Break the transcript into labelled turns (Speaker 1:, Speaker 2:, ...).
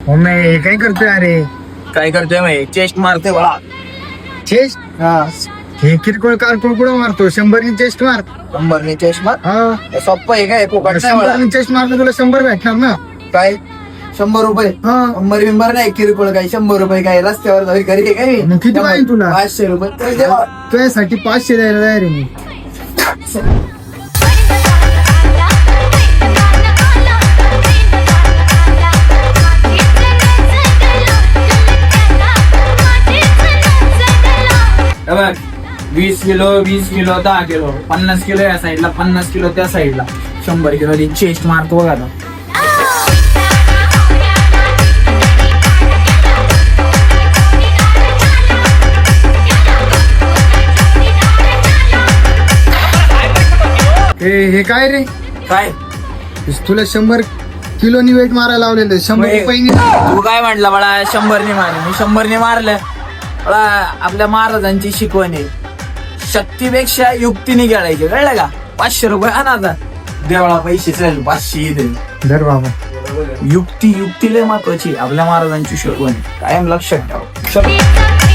Speaker 1: Mummy काय करतोय अरे?
Speaker 2: काय करतोय मग? चेस्ट मारते बळा.
Speaker 1: चेस्ट? हे किरकोळ कारकोळ कुठं मारतो? 100 चेस्ट मार.
Speaker 2: 100 चेस्ट मार.
Speaker 1: हा,
Speaker 2: सोप्प आहे काय? फुकट नाही बळा.
Speaker 1: 100 चेस्ट मारलं तुला 100 भेटणार ना.
Speaker 2: काय 100 रुपये?
Speaker 1: हा.
Speaker 2: 100 बिंबर नाही, किरकोळ काय 100 रुपये काय रस्त्यावर जाऊ घरी आहे काय?
Speaker 1: मग किती पाहिजे तुला?
Speaker 2: 500 रुपये तर दे बा.
Speaker 1: तुझ्यासाठी 500 द्यायला तयार आहे मी.
Speaker 2: हे बघ, 20 किलो 10 किलो 50 किलो या साईडला, 50 किलो त्या साईडला, 100 किलो चेस्ट मारतो बघा आता.
Speaker 1: हे काय रे?
Speaker 2: काय
Speaker 1: तुला 100 किलोनी वेट मारायला लावलेलं 100 रुपये.
Speaker 2: तू काय म्हटलं बाळा? 100 ने मारले, मी 100 ने मारलं बाळा. आपल्या महाराजांची शिकवण आहे, शक्तीपेक्षा युक्तीने खेळायचे, कळलं का? 500 रुपये अनाथा देवळा पैसे चालेल, 500 दे.
Speaker 1: धर बाबा.
Speaker 2: युक्ती लय महत्वाची, आपल्या महाराजांची शिकवण आहे, कायम लक्षात ठेवा. चलो.